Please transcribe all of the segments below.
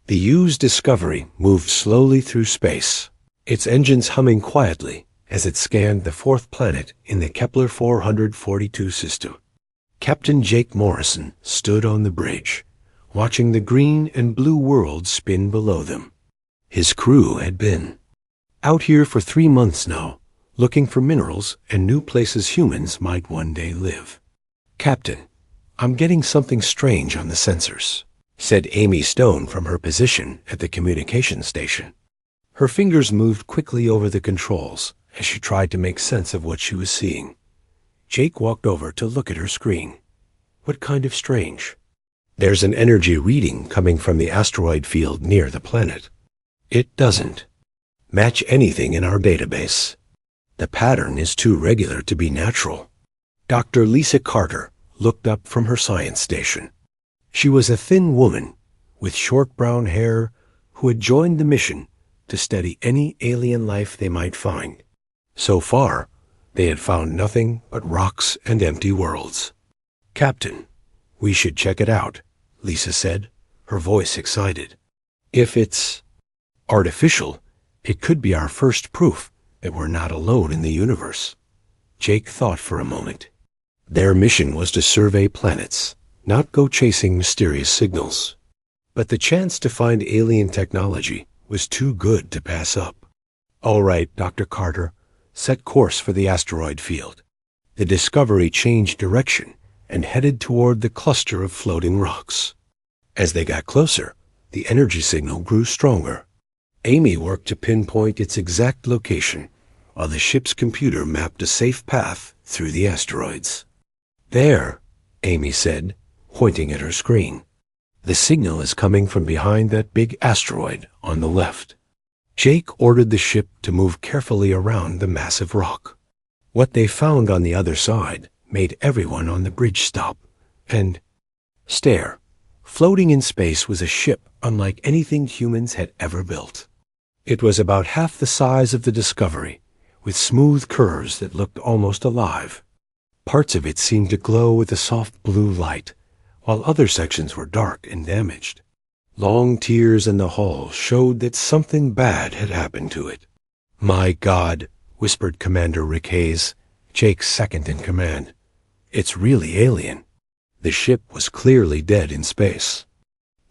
The used Discovery moved slowly through space, its engines humming quietly as it scanned the fourth planet in the Kepler 442 system. Captain Jake Morrison stood on the bridge, watching the green and blue world spin below them. His crew had been out here for 3 months now, looking for minerals and new places humans might one day live. "Captain, I'm getting something strange on the sensors," said Amy Stone from her position at the communication station. Her fingers moved quickly over the controls as she tried to make sense of what she was seeing. Jake walked over to look at her screen. "What kind of strange?" "There's an energy reading coming from the asteroid field near the planet. It doesn't match anything in our database. The pattern is too regular to be natural." Dr. Lisa Carter looked up from her science station. She was a thin woman with short brown hair who had joined the mission to study any alien life they might find. So far, they had found nothing but rocks and empty worlds. "Captain, we should check it out," Lisa said, her voice excited. "If it's artificial, it could be our first proof that we're not alone in the universe." Jake thought for a moment. Their mission was to survey planets, not go chasing mysterious signals. But the chance to find alien technology was too good to pass up. "All right, Dr. Carter, set course for the asteroid field." The Discovery changed direction and headed toward the cluster of floating rocks. As they got closer, the energy signal grew stronger. Amy worked to pinpoint its exact location, while the ship's computer mapped a safe path through the asteroids. "There," Amy said, pointing at her screen. "The signal is coming from behind that big asteroid on the left." Jake ordered the ship to move carefully around the massive rock. What they found on the other side made everyone on the bridge stop and stare. Floating in space was a ship unlike anything humans had ever built. It was about half the size of the Discovery, with smooth curves that looked almost alive. Parts of it seemed to glow with a soft blue light, while other sections were dark and damaged. Long tears in the hull showed that something bad had happened to it. "My God," whispered Commander Rick Hayes, Jake's second in command. "It's really alien." The ship was clearly dead in space.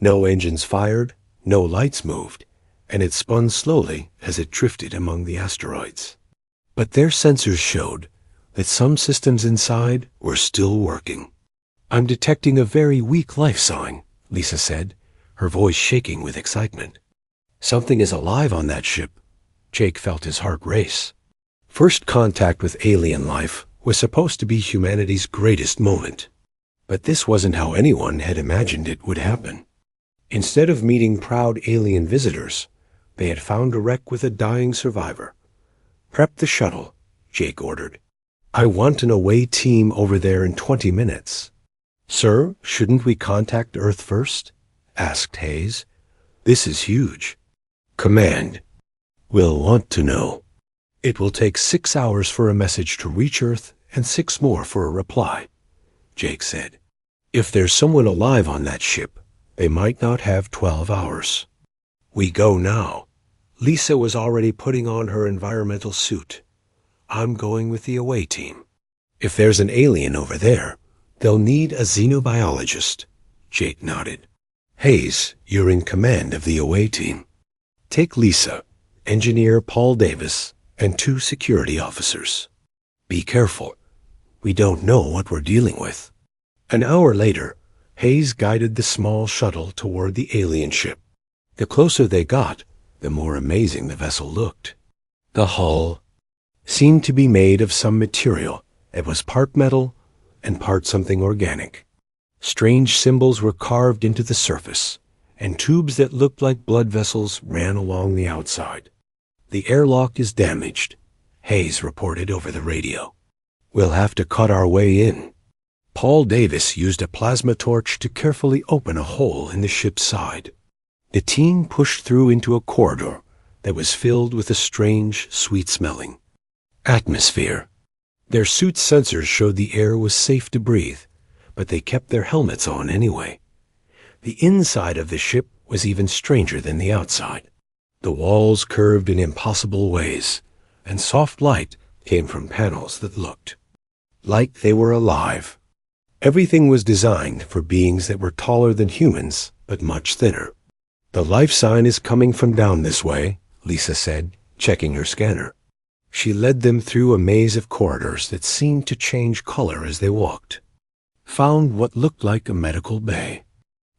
No engines fired, no lights moved, and it spun slowly as it drifted among the asteroids. But their sensors showed that some systems inside were still working. "I'm detecting a very weak life sign," Lisa said, her voice shaking with excitement. "Something is alive on that ship." Jake felt his heart race. First contact with alien life was supposed to be humanity's greatest moment. But this wasn't how anyone had imagined it would happen. Instead of meeting proud alien visitors, they had found a wreck with a dying survivor. "Prep the shuttle," Jake ordered. "I want an away team over there in 20 minutes. "Sir, shouldn't we contact Earth first?" asked Hayes. "This is huge." "Command will want to know. It will take 6 hours for a message to reach Earth and 6 more for a reply," Jake said. "If there's someone alive on that ship, they might not have 12 hours. "We go now." Lisa was already putting on her environmental suit. "I'm going with the away team. If there's an alien over there, they'll need a xenobiologist." Jake nodded. "Hayes, you're in command of the away team. Take Lisa, engineer Paul Davis, and 2 security officers. Be careful. We don't know what we're dealing with." An hour later, Hayes guided the small shuttle toward the alien ship. The closer they got, the more amazing the vessel looked. The hull seemed to be made of some material that was part metal and part something organic. Strange symbols were carved into the surface, and tubes that looked like blood vessels ran along the outside. "The airlock is damaged," Hayes reported over the radio. "We'll have to cut our way in." Paul Davis used a plasma torch to carefully open a hole in the ship's side. The team pushed through into a corridor that was filled with a strange, sweet-smelling atmosphere. Their suit's sensors showed the air was safe to breathe, but they kept their helmets on anyway. The inside of the ship was even stranger than the outside. The walls curved in impossible ways, and soft light came from panels that looked like they were alive. Everything was designed for beings that were taller than humans, but much thinner. "The life sign is coming from down this way," Lisa said, checking her scanner. She led them through a maze of corridors that seemed to change color as they walked. Found what looked like a medical bay.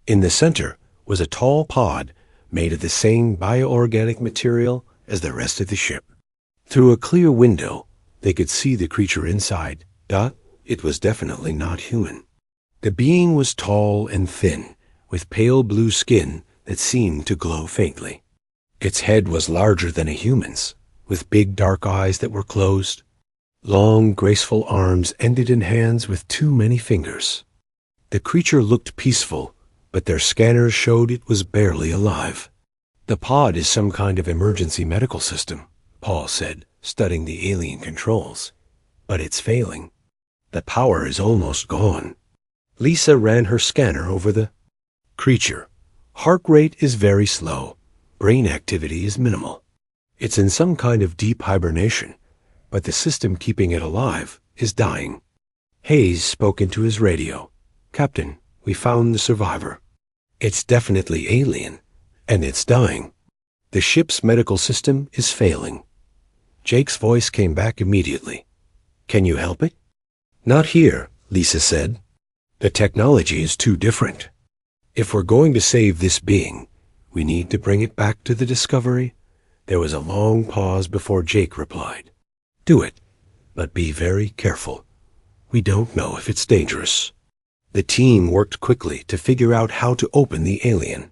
In the center was a tall pod made of the same bioorganic material as the rest of the ship. Through a clear window, they could see the creature inside. It was definitely not human. The being was tall and thin, with pale blue skin that seemed to glow faintly. Its head was larger than a human's, with big dark eyes that were closed. Long, graceful arms ended in hands with too many fingers. The creature looked peaceful, but their scanners showed it was barely alive. "The pod is some kind of emergency medical system," Paul said, studying the alien controls. "But it's failing. The power is almost gone." Lisa ran her scanner over the creature. Heart rate is very slow. Brain activity is minimal. It's in some kind of deep hibernation, but the system keeping it alive is dying. Hayes spoke into his radio. "Captain, we found the survivor. It's definitely alien, and it's dying. The ship's medical system is failing." Jake's voice came back immediately. "Can you help it?" "Not here," Lisa said. "The technology is too different. If we're going to save this being, we need to bring it back to the Discovery." There was a long pause before Jake replied. "Do it, but be very careful. We don't know if it's dangerous." The team worked quickly to figure out how to open the alien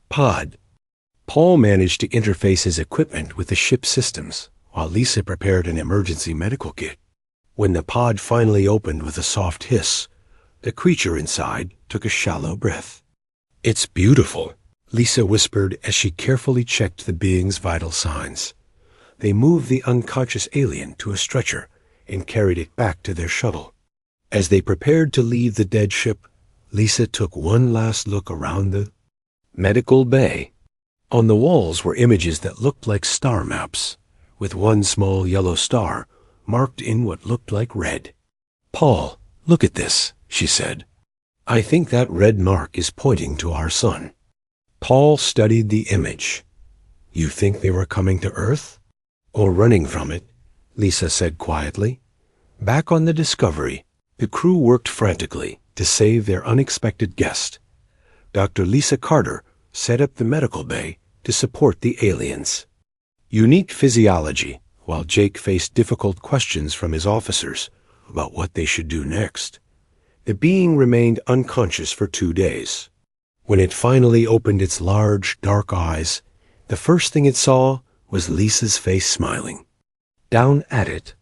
pod. Paul managed to interface his equipment with the ship's systems, while Lisa prepared an emergency medical kit. When the pod finally opened with a soft hiss, the creature inside took a shallow breath. "It's beautiful," Lisa whispered as she carefully checked the being's vital signs. They moved the unconscious alien to a stretcher and carried it back to their shuttle. As they prepared to leave the dead ship, Lisa took one last look around the medical bay. On the walls were images that looked like star maps, with one small yellow star marked in what looked like red. "Paul, look at this," she said. "I think that red mark is pointing to our sun." Paul studied the image. "You think they were coming to Earth? Or running from it?" Lisa said quietly. Back on the Discovery, the crew worked frantically to save their unexpected guest. Dr. Lisa Carter set up the medical bay to support the aliens. Unique physiology, while Jake faced difficult questions from his officers about what they should do next. The being remained unconscious for 2 days. When it finally opened its large, dark eyes, the first thing it saw was Lisa's face smiling. Down at it,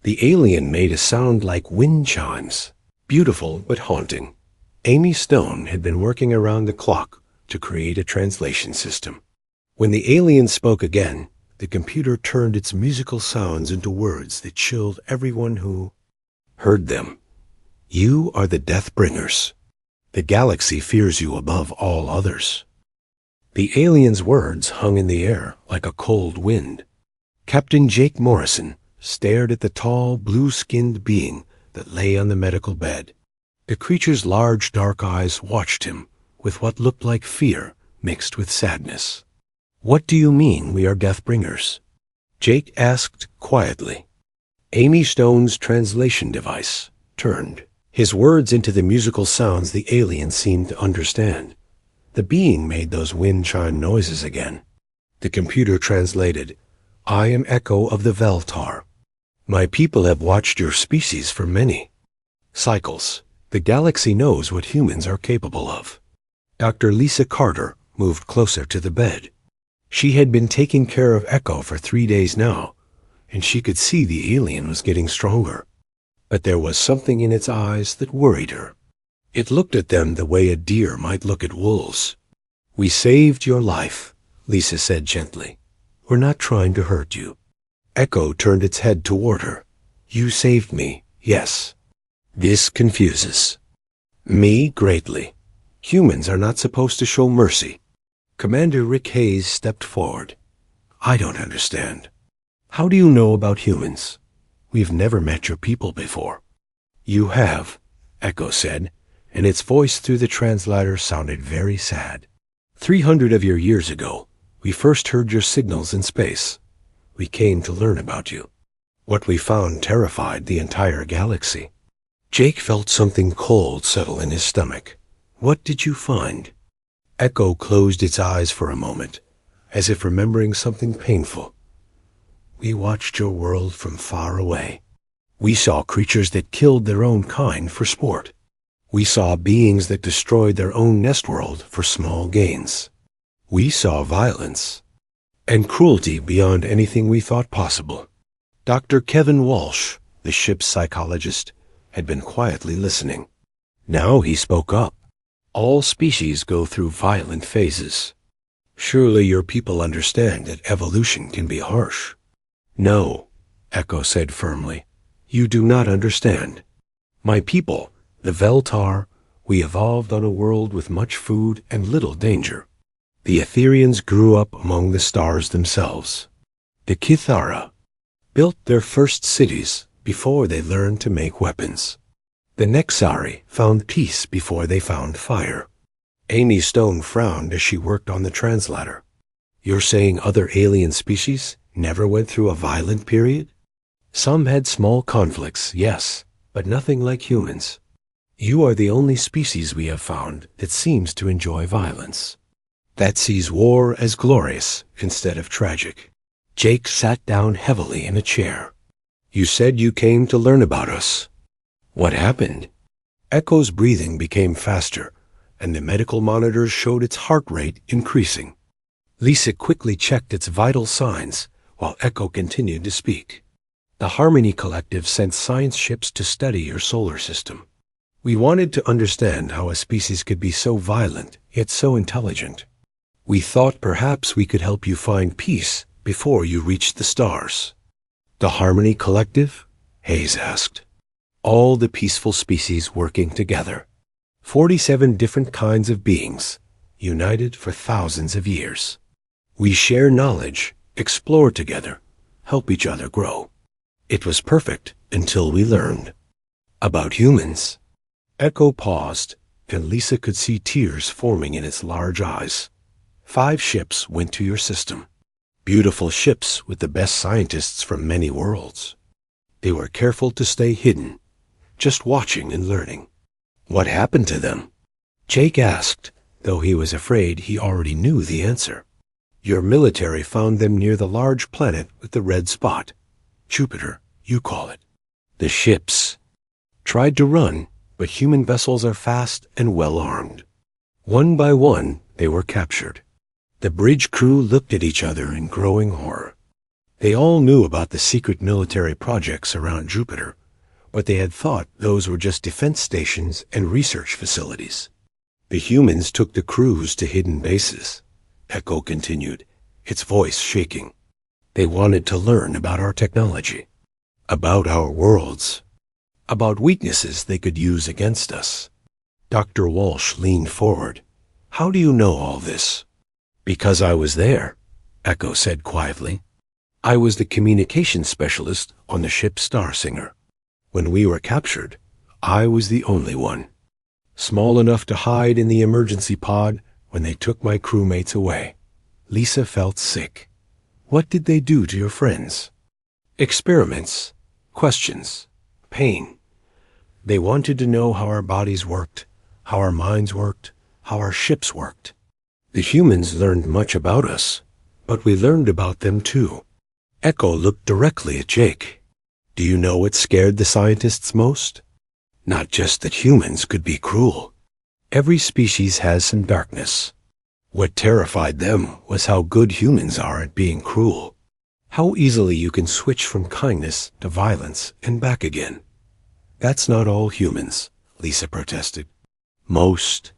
the alien made a sound like wind chimes, beautiful but haunting. Amy Stone had been working around the clock to create a translation system. When the alien spoke again, the computer turned its musical sounds into words that chilled everyone who heard them. "You are the Death Bringers. The galaxy fears you above all others." The alien's words hung in the air like a cold wind. Captain Jake Morrison stared at the tall, blue-skinned being that lay on the medical bed. The creature's large, dark eyes watched him with what looked like fear mixed with sadness. "What do you mean we are Death Bringers?" Jake asked quietly. Amy Stone's translation device turned his words into the musical sounds the alien seemed to understand. The being made those wind chime noises again. The computer translated, "I am Echo of the Veltar. My people have watched your species for many cycles. The galaxy knows what humans are capable of." Dr. Lisa Carter moved closer to the bed. She had been taking care of Echo for 3 days now, and she could see the alien was getting stronger. But there was something in its eyes that worried her. It looked at them the way a deer might look at wolves. "We saved your life," Lisa said gently. "We're not trying to hurt you." Echo turned its head toward her. "You saved me, yes. This confuses me greatly. Humans are not supposed to show mercy. Commander Rick Hayes stepped forward. I don't understand. How do you know about humans? We've never met your people before. You have, Echo said, and its voice through the translator sounded very sad. 300 of your years ago, we first heard your signals in space. We came to learn about you. What we found terrified the entire galaxy. Jake felt something cold settle in his stomach. What did you find? Echo closed its eyes for a moment, as if remembering something painful. We watched your world from far away. We saw creatures that killed their own kind for sport. We saw beings that destroyed their own nest world for small gains. We saw violence and cruelty beyond anything we thought possible. Dr. Kevin Walsh, the ship's psychologist, had been quietly listening. Now he spoke up. All species go through violent phases. Surely your people understand that evolution can be harsh. No, Echo said firmly. You do not understand. My people, the Veltar, we evolved on a world with much food and little danger. The Etherians grew up among the stars themselves. The Kithara built their first cities before they learned to make weapons. The Nexari found peace before they found fire. Amy Stone frowned as she worked on the translator. You're saying other alien species never went through a violent period? Some had small conflicts, yes, but nothing like humans. You are the only species we have found that seems to enjoy violence, that sees war as glorious instead of tragic. Jake sat down heavily in a chair. You said you came to learn about us. What happened? Echo's breathing became faster, and the medical monitors showed its heart rate increasing. Lisa quickly checked its vital signs while Echo continued to speak. The Harmony Collective sent science ships to study your solar system. We wanted to understand how a species could be so violent, yet so intelligent. We thought perhaps we could help you find peace before you reached the stars. The Harmony Collective? Hayes asked. All the peaceful species working together. 47 different kinds of beings, united for thousands of years. We share knowledge, explore together, help each other grow. It was perfect until we learned about humans. Echo paused, and Lisa could see tears forming in its large eyes. 5 ships went to your system. Beautiful ships with the best scientists from many worlds. They were careful to stay hidden, just watching and learning. What happened to them? Jake asked, though he was afraid he already knew the answer. Your military found them near the large planet with the red spot. Jupiter, you call it. The ships tried to run, but human vessels are fast and well armed. One by one, they were captured. The bridge crew looked at each other in growing horror. They all knew about the secret military projects around Jupiter, but they had thought those were just defense stations and research facilities. The humans took the crews to hidden bases, Echo continued, its voice shaking. They wanted to learn about our technology, about our worlds, about weaknesses they could use against us. Dr. Walsh leaned forward. How do you know all this? Because I was there, Echo said quietly. I was the communications specialist on the ship Starsinger. When we were captured, I was the only one. Small enough to hide in the emergency pod when they took my crewmates away. Lisa felt sick. What did they do to your friends? Experiments, questions, pain. They wanted to know how our bodies worked, how our minds worked, how our ships worked. The humans learned much about us, but we learned about them too. Echo looked directly at Jake. Do you know what scared the scientists most? Not just that humans could be cruel. Every species has some darkness. What terrified them was how good humans are at being cruel. How easily you can switch from kindness to violence and back again. That's not all humans, Lisa protested. Most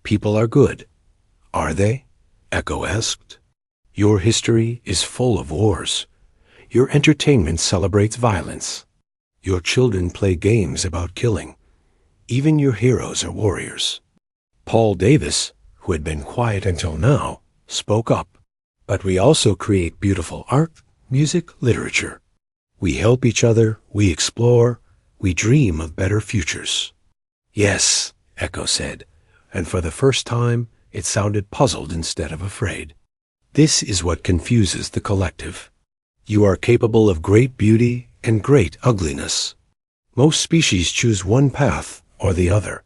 people are good. Are they? Echo asked. Your history is full of wars. Your entertainment celebrates violence. Your children play games about killing. Even your heroes are warriors. Paul Davis, who had been quiet until now, spoke up. But we also create beautiful art, music, literature. We help each other, we explore, we dream of better futures. Yes, Echo said, and for the first time it sounded puzzled instead of afraid. This is what confuses the collective. You are capable of great beauty and great ugliness. Most species choose one path or the other.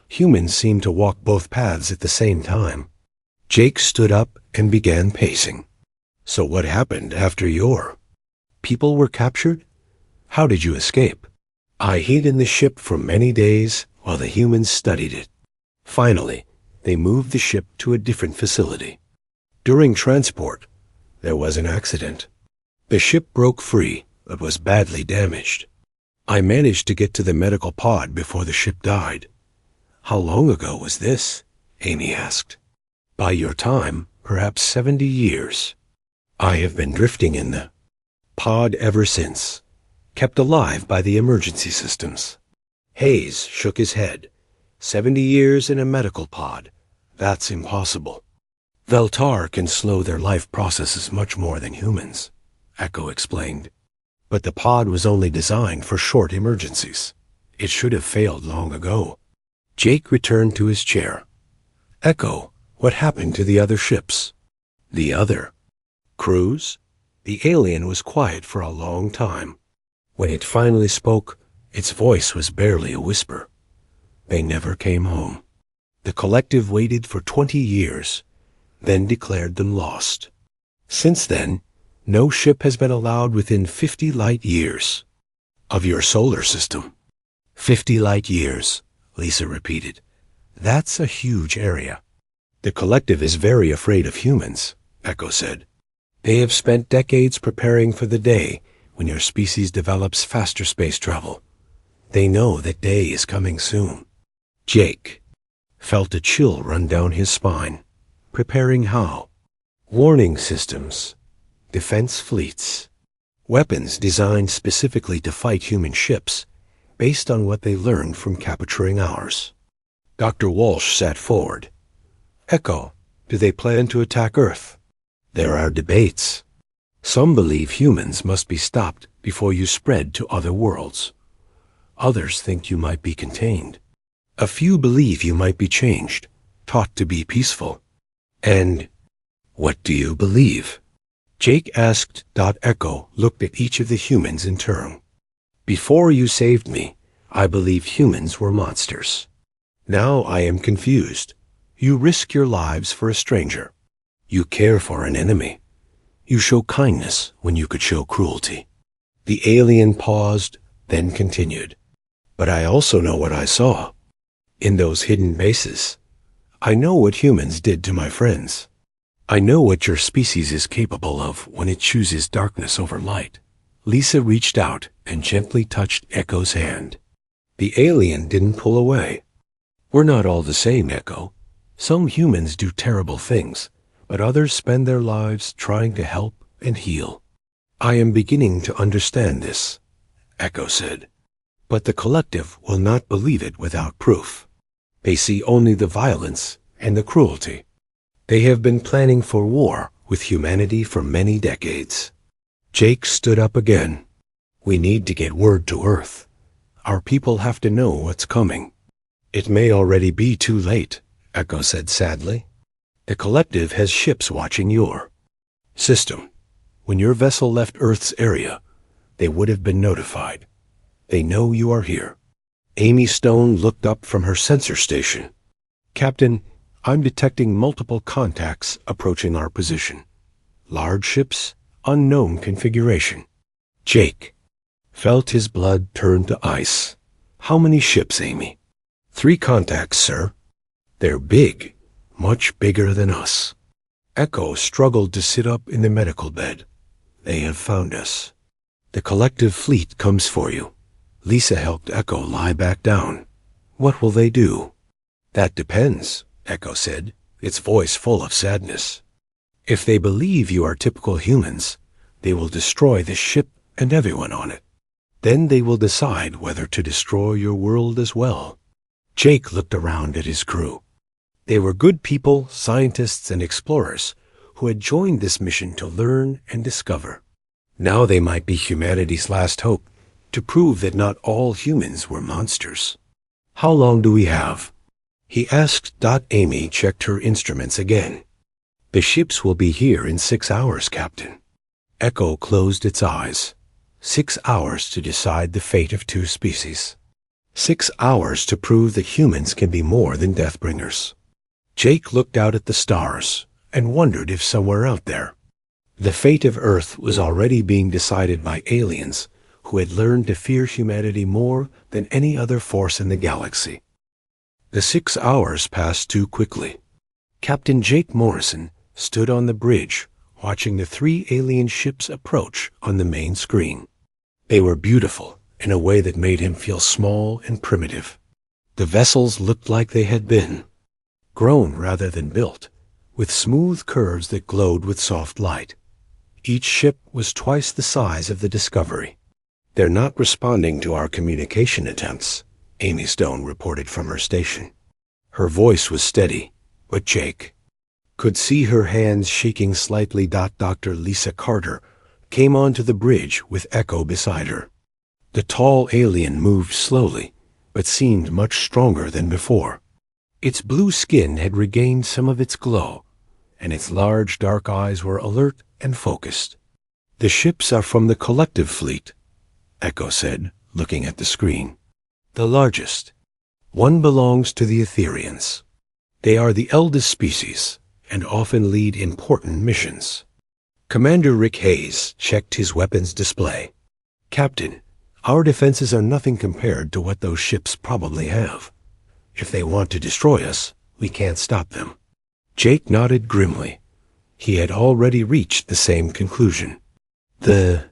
Humans seem to walk both paths at the same time. Jake stood up and began pacing. So what happened after your? People were captured? How did you escape? I hid in the ship for many days while the humans studied it. Finally, they moved the ship to a different facility. During transport, there was an accident. The ship broke free, but was badly damaged. I managed to get to the medical pod before the ship died. How long ago was this? Amy asked. By your time, perhaps 70 years. I have been drifting in the pod ever since, kept alive by the emergency systems. Hayes shook his head. 70 years in a medical pod. That's impossible. Veltar can slow their life processes much more than humans, Echo explained. But the pod was only designed for short emergencies. It should have failed long ago. Jake returned to his chair. Echo, what happened to the other ships? The other crews? The alien was quiet for a long time. When it finally spoke, its voice was barely a whisper. They never came home. The collective waited for 20 years, then declared them lost. Since then, no ship has been allowed within 50 light years of your solar system. 50 light years, Lisa repeated. That's a huge area. The collective is very afraid of humans, Echo said. They have spent decades preparing for the day when your species develops faster space travel. They know that day is coming soon. Jake felt a chill run down his spine. Preparing how? Warning systems, defense fleets, weapons designed specifically to fight human ships based on what they learned from capturing ours. Dr. Walsh sat forward. Echo, do they plan to attack Earth? There are debates. Some believe humans must be stopped before you spread to other worlds. Others think you might be contained. A few believe you might be changed, taught to be peaceful. And what do you believe? Jake asked. Echo looked at each of the humans in turn. Before you saved me, I believed humans were monsters. Now I am confused. You risk your lives for a stranger. You care for an enemy. You show kindness when you could show cruelty. The alien paused, then continued. But I also know what I saw. In those hidden bases, I know what humans did to my friends. I know what your species is capable of when it chooses darkness over light. Lisa reached out and gently touched Echo's hand. The alien didn't pull away. We're not all the same, Echo. Some humans do terrible things, but others spend their lives trying to help and heal. I am beginning to understand this, Echo said. But the collective will not believe it without proof. They see only the violence and the cruelty. They have been planning for war with humanity for many decades. Jake stood up again. We need to get word to Earth. Our people have to know what's coming. It may already be too late, Echo said sadly. The collective has ships watching your system. When your vessel left Earth's area, they would have been notified. They know you are here. Amy Stone looked up from her sensor station. Captain, I'm detecting multiple contacts approaching our position. Large ships, unknown configuration. Jake felt his blood turn to ice. How many ships, Amy? 3 contacts, sir. They're big, much bigger than us. Echo struggled to sit up in the medical bed. They have found us. The collective fleet comes for you. Lisa helped Echo lie back down. What will they do? That depends, Echo said, its voice full of sadness. If they believe you are typical humans, they will destroy this ship and everyone on it. Then they will decide whether to destroy your world as well. Jake looked around at his crew. They were good people, scientists, and explorers who had joined this mission to learn and discover. Now they might be humanity's last hope to prove that not all humans were monsters. "How long do we have?" he asked. Amy checked her instruments again. "The ships will be here in 6 hours, Captain." Echo closed its eyes. 6 hours to decide the fate of 2 species. 6 hours to prove that humans can be more than Deathbringers. Jake looked out at the stars and wondered if somewhere out there, the fate of Earth was already being decided by aliens who had learned to fear humanity more than any other force in the galaxy. The 6 hours passed too quickly. Captain Jake Morrison stood on the bridge watching the 3 alien ships approach on the main screen. They were beautiful in a way that made him feel small and primitive. The vessels looked like they had been grown rather than built, with smooth curves that glowed with soft light. Each ship was twice the size of the Discovery. "They're not responding to our communication attempts," Amy Stone reported from her station. Her voice was steady, but Jake could see her hands shaking slightly. Dr. Lisa Carter came onto the bridge with Echo beside her. The tall alien moved slowly, but seemed much stronger than before. Its blue skin had regained some of its glow, and its large dark eyes were alert and focused. "The ships are from the collective fleet," Echo said, looking at the screen. "The largest. One belongs to the Etherians. They are the eldest species and often lead important missions." Commander Rick Hayes checked his weapons display. "Captain, our defenses are nothing compared to what those ships probably have. If they want to destroy us, we can't stop them." Jake nodded grimly. He had already reached the same conclusion. The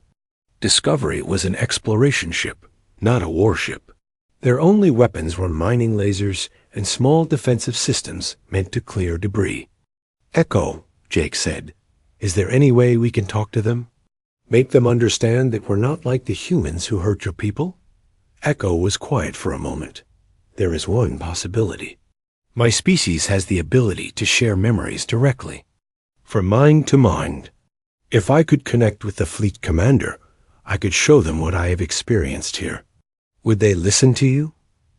Discovery was an exploration ship, not a warship. Their only weapons were mining lasers and small defensive systems meant to clear debris. "Echo," Jake said, "is there any way we can talk to them? Make them understand that we're not like the humans who hurt your people?" Echo was quiet for a moment. "There is one possibility. My species has the ability to share memories directly, from mind to mind. If I could connect with the fleet commander, I could show them what I have experienced here." "Would they listen to you?"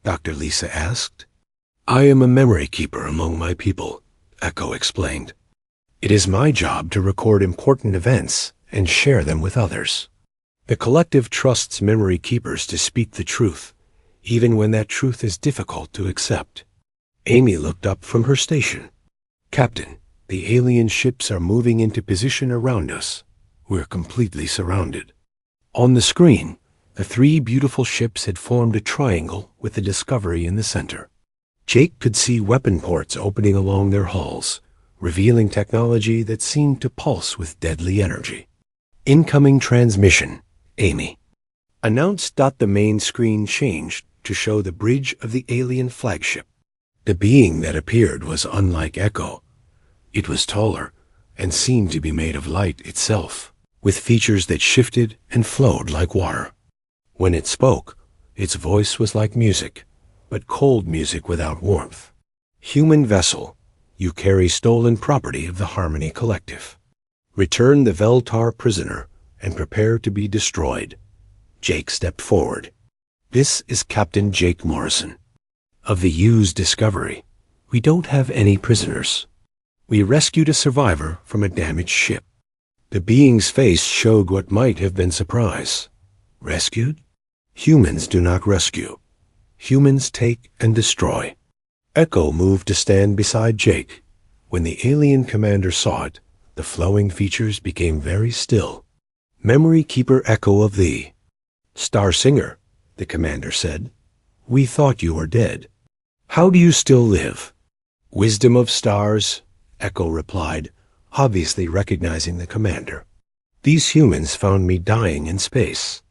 Dr. Lisa asked. "I am a memory keeper among my people," Echo explained. "It is my job to record important events and share them with others. The collective trusts memory keepers to speak the truth, even when that truth is difficult to accept." Amy looked up from her station. "Captain, the alien ships are moving into position around us. We're completely surrounded." On the screen, the 3 beautiful ships had formed a triangle with the Discovery in the center. Jake could see weapon ports opening along their hulls, revealing technology that seemed to pulse with deadly energy. "Incoming transmission," Amy announced. The main screen changed to show the bridge of the alien flagship. The being that appeared was unlike Echo. It was taller and seemed to be made of light itself, with features that shifted and flowed like water. When it spoke, its voice was like music, but cold music without warmth. "Human vessel, you carry stolen property of the Harmony Collective. Return the Veltar prisoner and prepare to be destroyed." Jake stepped forward. "This is Captain Jake Morrison. Of the used Discovery, we don't have any prisoners. We rescued a survivor from a damaged ship." The being's face showed what might have been surprise. "Rescued? Humans do not rescue. Humans take and destroy." Echo moved to stand beside Jake. When the alien commander saw it, the flowing features became very still. "Memory keeper Echo of thee." "Star Singer," the commander said. "We thought you were dead. How do you still live?" "Wisdom of stars," Echo replied, obviously recognizing the commander. "These humans found me dying in space.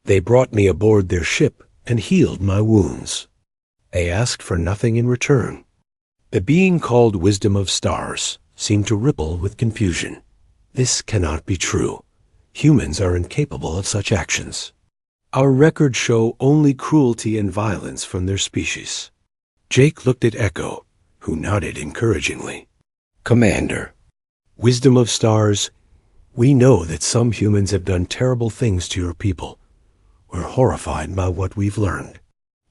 They brought me aboard their ship and healed my wounds. They asked for nothing in return." The being called Wisdom of Stars seemed to ripple with confusion. "This cannot be true. Humans are incapable of such actions. Our records show only cruelty and violence from their species." Jake looked at Echo, who nodded encouragingly. Commander, Wisdom of Stars, we know that some humans have done terrible things to your people. We're horrified by what we've learned.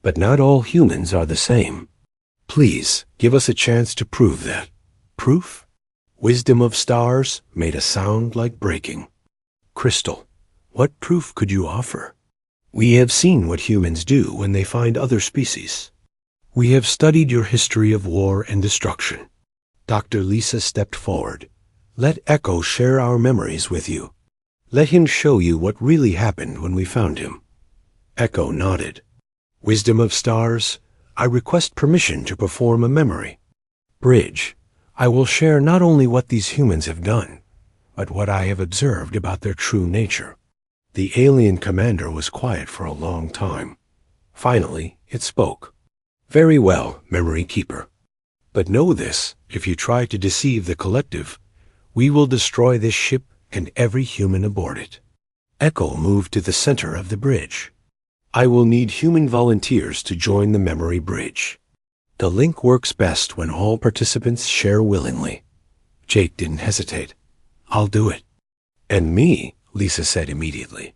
But not all humans are the same. Please, give us a chance to prove that. Proof? Wisdom of Stars made a sound like breaking. Crystal, what proof could you offer? We have seen what humans do when they find other species. We have studied your history of war and destruction. Dr. Lisa stepped forward. Let Echo share our memories with you. Let him show you what really happened when we found him. Echo nodded. Wisdom of Stars, I request permission to perform a memory. Bridge, I will share not only what these humans have done, but what I have observed about their true nature. The alien commander was quiet for a long time. Finally, it spoke. Very well, Memory Keeper. But know this, if you try to deceive the collective, we will destroy this ship and every human aboard it. Echo moved to the center of the bridge. I will need human volunteers to join the memory bridge. The link works best when all participants share willingly. Jake didn't hesitate. I'll do it. And me, Lisa said immediately.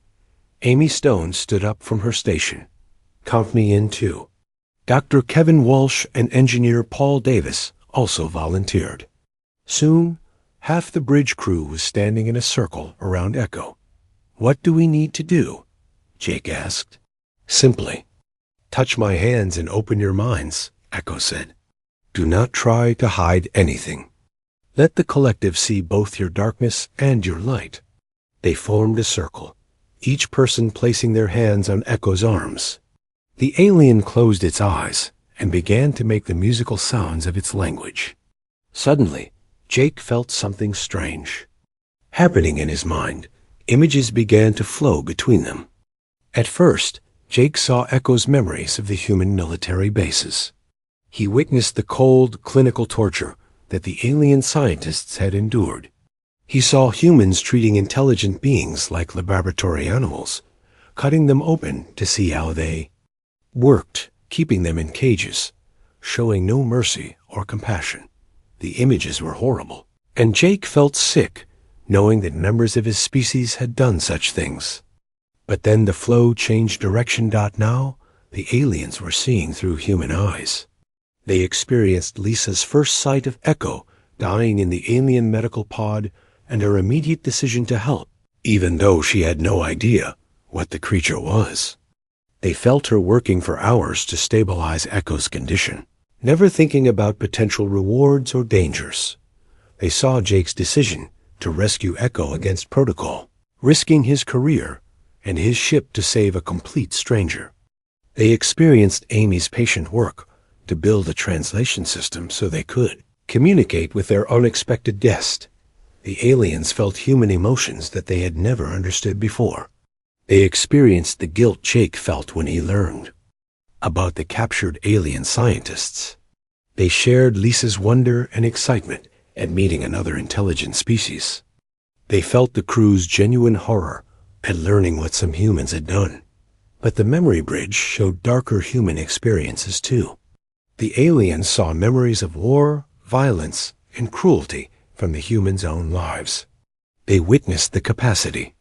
Amy Stone stood up from her station. Count me in too. Dr. Kevin Walsh and engineer Paul Davis also volunteered. Soon, half the bridge crew was standing in a circle around Echo. What do we need to do? Jake asked. Simply, touch my hands and open your minds, Echo said. Do not try to hide anything. Let the collective see both your darkness and your light. They formed a circle, each person placing their hands on Echo's arms. The alien closed its eyes and began to make the musical sounds of its language. Suddenly, Jake felt something strange. Happening in his mind, images began to flow between them. At first, Jake saw Echo's memories of the human military bases. He witnessed the cold, clinical torture that the alien scientists had endured. He saw humans treating intelligent beings like laboratory animals, cutting them open to see how they worked, keeping them in cages, showing no mercy or compassion. The images were horrible, and Jake felt sick, knowing that members of his species had done such things. But then the flow changed direction. Now, the aliens were seeing through human eyes. They experienced Lisa's first sight of Echo dying in the alien medical pod and her immediate decision to help, even though she had no idea what the creature was. They felt her working for hours to stabilize Echo's condition, never thinking about potential rewards or dangers. They saw Jake's decision to rescue Echo against protocol, risking his career and his ship to save a complete stranger. They experienced Amy's patient work to build a translation system so they could communicate with their unexpected guest. The aliens felt human emotions that they had never understood before. They experienced the guilt Jake felt when he learned about the captured alien scientists. They shared Lisa's wonder and excitement at meeting another intelligent species. They felt the crew's genuine horror at learning what some humans had done. But the memory bridge showed darker human experiences too. The aliens saw memories of war, violence, and cruelty from the humans' own lives. They witnessed the capacity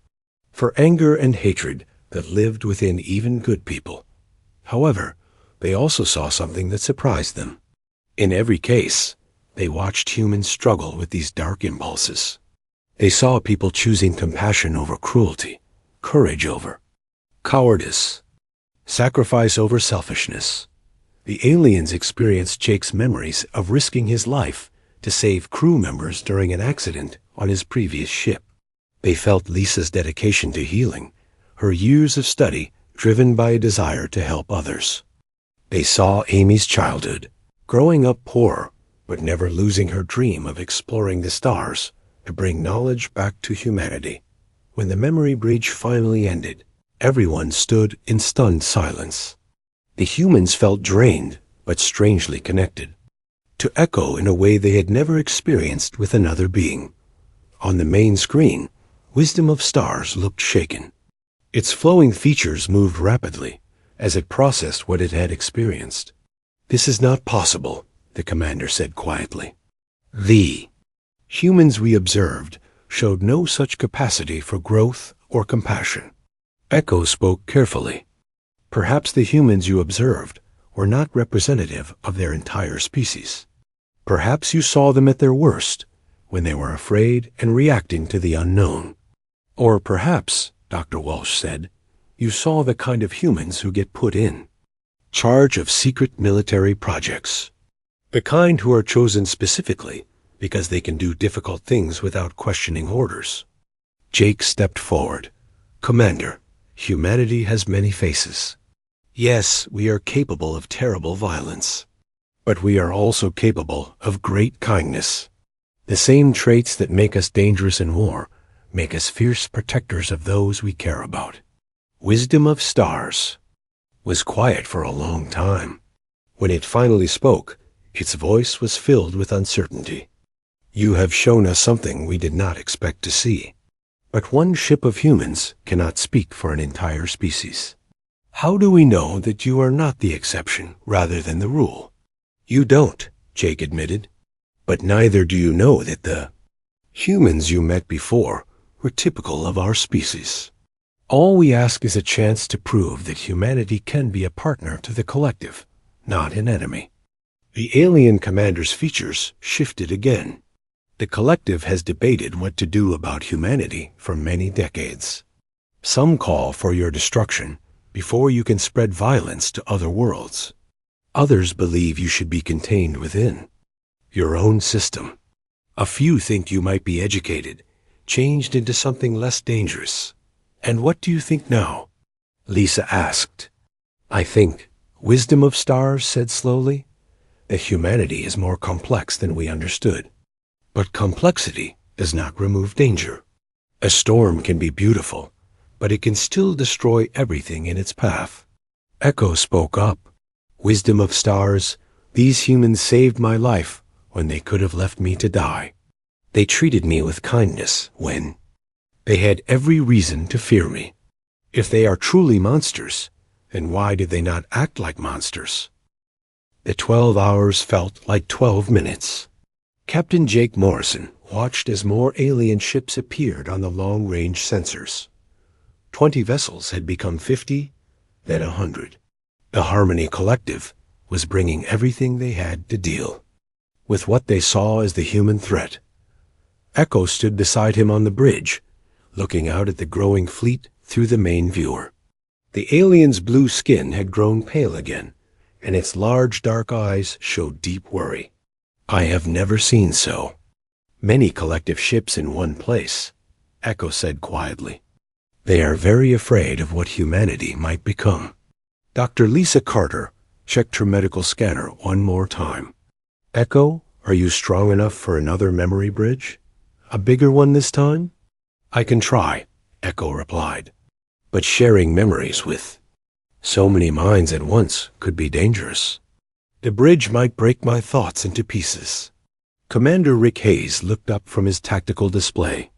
for anger and hatred that lived within even good people. However, they also saw something that surprised them. In every case, they watched humans struggle with these dark impulses. They saw people choosing compassion over cruelty, courage over cowardice, sacrifice over selfishness. The aliens experienced Jake's memories of risking his life to save crew members during an accident on his previous ship. They felt Lisa's dedication to healing, her years of study driven by a desire to help others. They saw Amy's childhood, growing up poor, but never losing her dream of exploring the stars to bring knowledge back to humanity. When the memory bridge finally ended, everyone stood in stunned silence. The humans felt drained, but strangely connected, to Echo in a way they had never experienced with another being. On the main screen, Wisdom of Stars looked shaken. Its flowing features moved rapidly as it processed what it had experienced. This is not possible, the commander said quietly. The humans we observed showed no such capacity for growth or compassion. Echo spoke carefully. Perhaps the humans you observed were not representative of their entire species. Perhaps you saw them at their worst, when they were afraid and reacting to the unknown. Or perhaps, Dr. Walsh said, you saw the kind of humans who get put in charge of secret military projects. The kind who are chosen specifically because they can do difficult things without questioning orders. Jake stepped forward. Commander, humanity has many faces. Yes, we are capable of terrible violence, but we are also capable of great kindness. The same traits that make us dangerous in war make us fierce protectors of those we care about. Wisdom of Stars was quiet for a long time. When it finally spoke, its voice was filled with uncertainty. You have shown us something we did not expect to see. But one ship of humans cannot speak for an entire species. How do we know that you are not the exception rather than the rule? You don't, Jake admitted. But neither do you know that the humans you met before were typical of our species. All we ask is a chance to prove that humanity can be a partner to the collective, not an enemy. The alien commander's features shifted again. The collective has debated what to do about humanity for many decades. Some call for your destruction before you can spread violence to other worlds. Others believe you should be contained within your own system. A few think you might be educated, changed into something less dangerous. And what do you think now? Lisa asked. I think, Wisdom of Stars said slowly, that humanity is more complex than we understood. But complexity does not remove danger. A storm can be beautiful, but it can still destroy everything in its path. Echo spoke up. Wisdom of Stars, these humans saved my life when they could have left me to die. They treated me with kindness when they had every reason to fear me. If they are truly monsters, then why did they not act like monsters? The 12 hours felt like 12 minutes. Captain Jake Morrison watched as more alien ships appeared on the long-range sensors. 20 vessels had become 50, then 100. The Harmony Collective was bringing everything they had to deal with what they saw as the human threat. Echo stood beside him on the bridge, looking out at the growing fleet through the main viewer. The alien's blue skin had grown pale again, and its large dark eyes showed deep worry. I have never seen so many collective ships in one place, Echo said quietly. They are very afraid of what humanity might become. Dr. Lisa Carter checked her medical scanner one more time. Echo, are you strong enough for another memory bridge? A bigger one this time? I can try, Echo replied. But sharing memories with so many minds at once could be dangerous. The bridge might break my thoughts into pieces. Commander Rick Hayes looked up from his tactical display.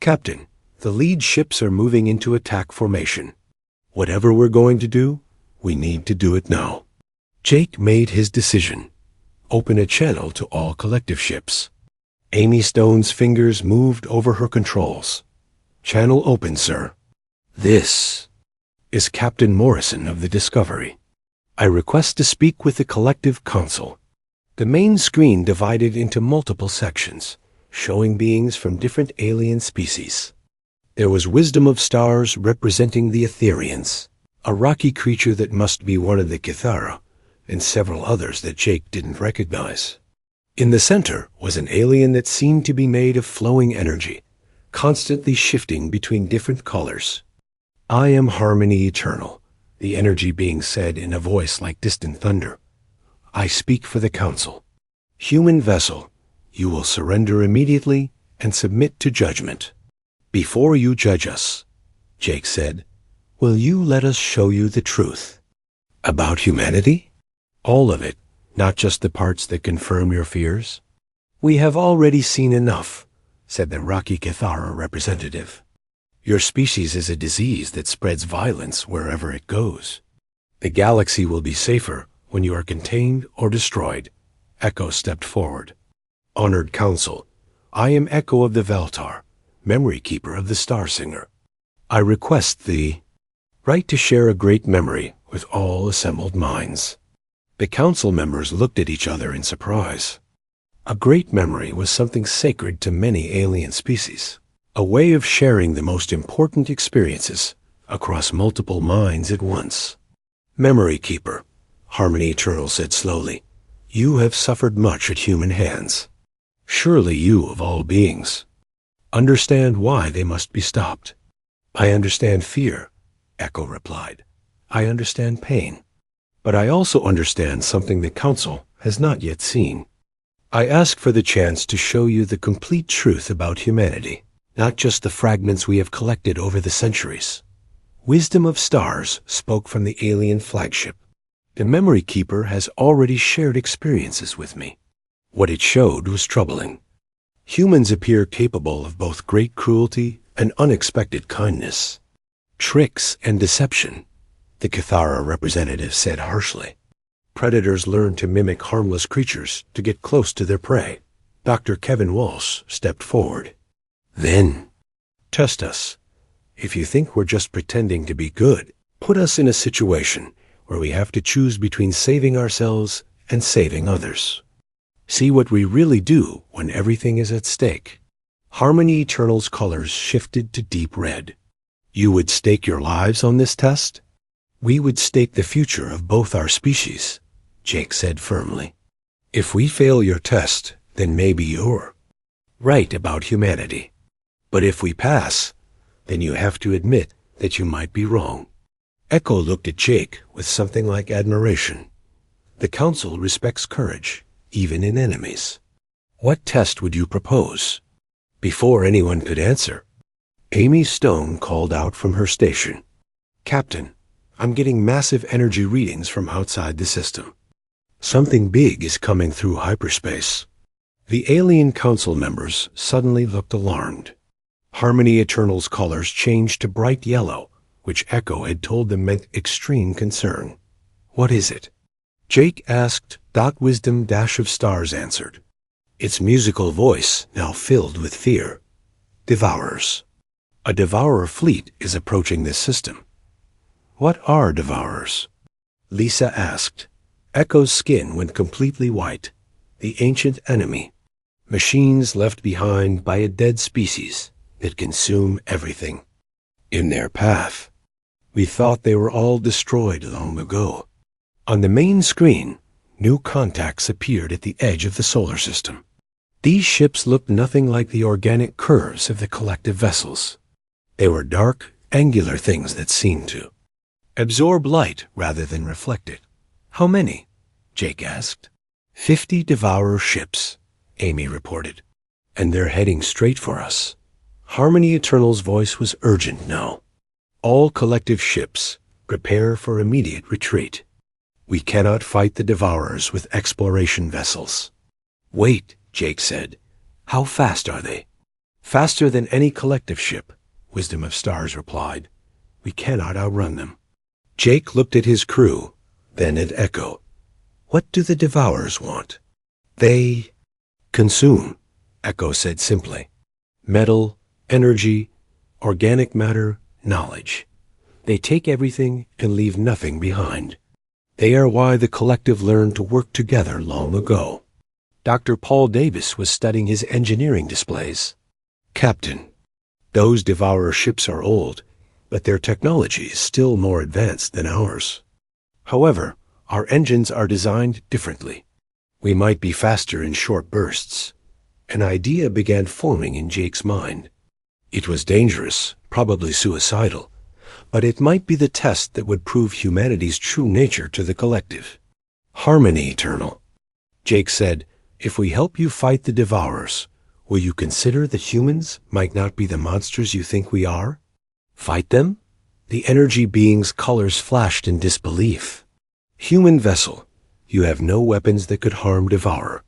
Captain, the lead ships are moving into attack formation. Whatever we're going to do, we need to do it now. Jake made his decision. Open a channel to all collective ships. Amy Stone's fingers moved over her controls. Channel open, sir. This is Captain Morrison of the Discovery. I request to speak with the Collective Council. The main screen divided into multiple sections, showing beings from different alien species. There was Wisdom of Stars representing the Etherians, a rocky creature that must be one of the Kithara, and several others that Jake didn't recognize. In the center was an alien that seemed to be made of flowing energy, constantly shifting between different colors. I am Harmony Eternal, the energy being said in a voice like distant thunder. I speak for the Council. Human vessel, you will surrender immediately and submit to judgment. Before you judge us, Jake said, will you let us show you the truth? About humanity? All of it, not just the parts that confirm your fears? We have already seen enough, said the Rocky Kithara representative. Your species is a disease that spreads violence wherever it goes. The galaxy will be safer when you are contained or destroyed, Echo stepped forward. Honored Council, I am Echo of the Veltar, Memory Keeper of the Star Singer. I request the right to share a great memory with all assembled minds. The council members looked at each other in surprise. A great memory was something sacred to many alien species, a way of sharing the most important experiences across multiple minds at once. Memory Keeper, Harmony Eternal said slowly, you have suffered much at human hands. Surely you, of all beings, understand why they must be stopped. I understand fear, Echo replied. I understand pain. But I also understand something the Council has not yet seen. I ask for the chance to show you the complete truth about humanity, not just the fragments we have collected over the centuries. Wisdom of Stars spoke from the alien flagship. The Memory Keeper has already shared experiences with me. What it showed was troubling. Humans appear capable of both great cruelty and unexpected kindness. Tricks and deception, the Cathara representative said harshly. Predators learn to mimic harmless creatures to get close to their prey. Dr. Kevin Walsh stepped forward. Then, test us. If you think we're just pretending to be good, put us in a situation where we have to choose between saving ourselves and saving others. See what we really do when everything is at stake. Harmony Eternal's colors shifted to deep red. You would stake your lives on this test? We would stake the future of both our species, Jake said firmly. If we fail your test, then maybe you're right about humanity. But if we pass, then you have to admit that you might be wrong. Echo looked at Jake with something like admiration. The Council respects courage, even in enemies. What test would you propose? Before anyone could answer, Amy Stone called out from her station. Captain, I'm getting massive energy readings from outside the system. Something big is coming through hyperspace. The alien council members suddenly looked alarmed. Harmony Eternal's colors changed to bright yellow, which Echo had told them meant extreme concern. What is it? Jake asked. Wisdom of Stars answered. Its musical voice now filled with fear. Devourers. A devourer fleet is approaching this system. What are devourers? Lisa asked. Echo's skin went completely white. The ancient enemy. Machines left behind by a dead species that consume everything in their path. We thought they were all destroyed long ago. On the main screen, new contacts appeared at the edge of the solar system. These ships looked nothing like the organic curves of the collective vessels. They were dark, angular things that seemed to absorb light rather than reflect it. How many? Jake asked. 50 devourer ships, Amy reported. And they're heading straight for us. Harmony Eternal's voice was urgent now. All collective ships, prepare for immediate retreat. We cannot fight the devourers with exploration vessels. Wait, Jake said. How fast are they? Faster than any collective ship, Wisdom of Stars replied. We cannot outrun them. Jake looked at his crew, then at Echo. What do the devourers want? They consume, Echo said simply. Metal, energy, organic matter, knowledge. They take everything and leave nothing behind. They are why the collective learned to work together long ago. Dr. Paul Davis was studying his engineering displays. Captain, those devourer ships are old, but their technology is still more advanced than ours. However, our engines are designed differently. We might be faster in short bursts. An idea began forming in Jake's mind. It was dangerous, probably suicidal, but it might be the test that would prove humanity's true nature to the collective. Harmony Eternal. Jake said, if we help you fight the devourers, will you consider that humans might not be the monsters you think we are? Fight them? The energy being's colors flashed in disbelief. Human vessel, you have no weapons that could harm devourer.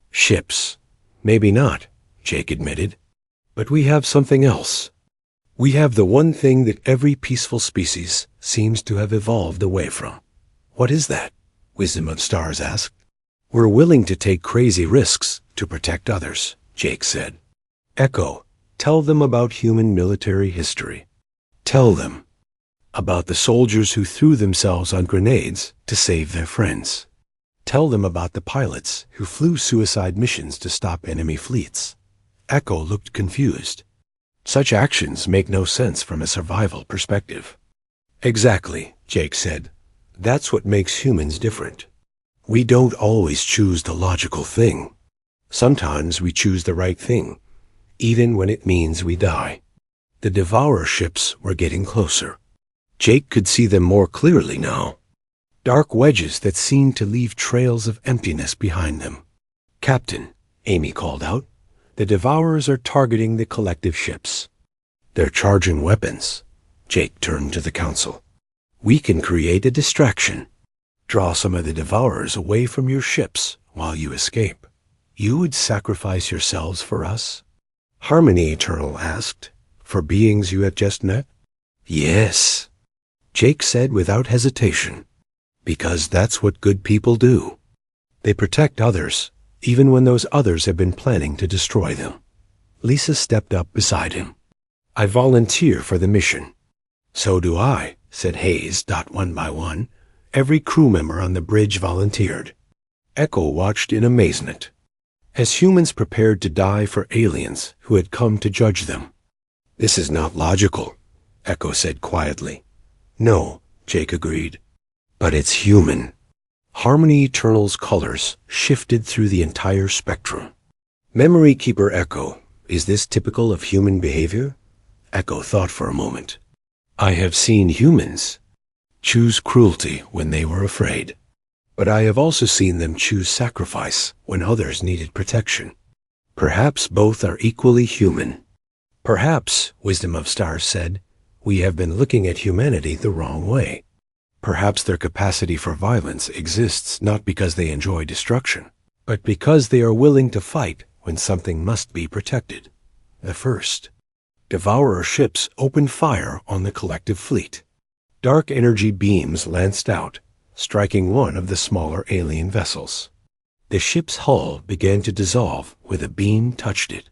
Ships. Maybe not, Jake admitted. But we have something else. We have the one thing that every peaceful species seems to have evolved away from. What is that? Wisdom of Stars asked. We're willing to take crazy risks to protect others, Jake said. Echo, tell them about human military history. Tell them about the soldiers who threw themselves on grenades to save their friends. Tell them about the pilots who flew suicide missions to stop enemy fleets. Echo looked confused. Such actions make no sense from a survival perspective. Exactly, Jake said. That's what makes humans different. We don't always choose the logical thing. Sometimes we choose the right thing, even when it means we die. The Devourer ships were getting closer. Jake could see them more clearly now. Dark wedges that seemed to leave trails of emptiness behind them. Captain, Amy called out, the Devourers are targeting the collective ships. They're charging weapons. Jake turned to the council. We can create a distraction. Draw some of the Devourers away from your ships while you escape. You would sacrifice yourselves for us? Harmony Eternal asked. For beings you have just met? Yes, Jake said without hesitation. Because that's what good people do. They protect others, even when those others have been planning to destroy them. Lisa stepped up beside him. I volunteer for the mission. So do I, said Hayes. One by one. Every crew member on the bridge volunteered. Echo watched in amazement, as humans prepared to die for aliens who had come to judge them. This is not logical, Echo said quietly. No, Jake agreed. But it's human. Harmony Eternal's colors shifted through the entire spectrum. Memory Keeper Echo, is this typical of human behavior? Echo thought for a moment. I have seen humans choose cruelty when they were afraid. But I have also seen them choose sacrifice when others needed protection. Perhaps both are equally human. Perhaps, Wisdom of Stars said, we have been looking at humanity the wrong way. Perhaps their capacity for violence exists not because they enjoy destruction, but because they are willing to fight when something must be protected. The first, Devourer ships opened fire on the collective fleet. Dark energy beams lanced out, striking one of the smaller alien vessels. The ship's hull began to dissolve where the beam touched it.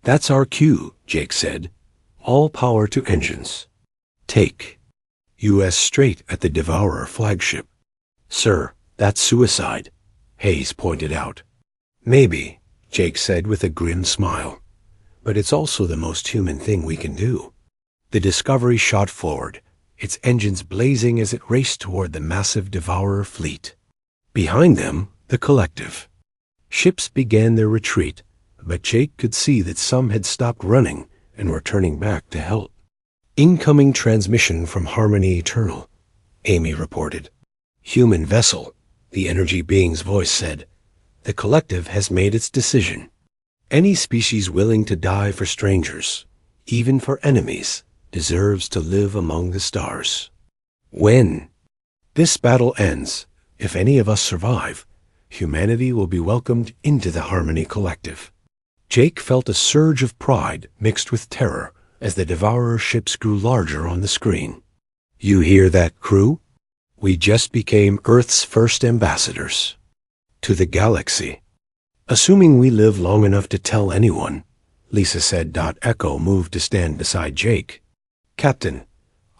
That's our cue, Jake said. All power to engines. Take. U.S. straight at the Devourer flagship. Sir, that's suicide, Hayes pointed out. Maybe, Jake said with a grim smile. But it's also the most human thing we can do. The Discovery shot forward, its engines blazing as it raced toward the massive Devourer fleet. Behind them, the collective. Ships began their retreat, but Jake could see that some had stopped running and were turning back to help. Incoming transmission from Harmony Eternal, Amy reported. Human vessel, the energy being's voice said. The collective has made its decision. Any species willing to die for strangers, even for enemies, deserves to live among the stars. When this battle ends, if any of us survive, humanity will be welcomed into the Harmony Collective. Jake felt a surge of pride mixed with terror as the Devourer ships grew larger on the screen. You hear that, crew? We just became Earth's first ambassadors to the galaxy. Assuming we live long enough to tell anyone, Lisa said. Echo moved to stand beside Jake. Captain,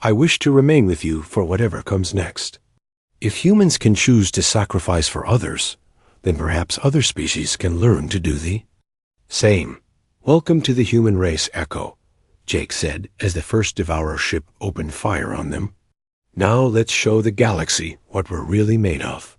I wish to remain with you for whatever comes next. If humans can choose to sacrifice for others, then perhaps other species can learn to do the same. Welcome to the human race, Echo, Jake said as the first Devourer ship opened fire on them. Now let's show the galaxy what we're really made of.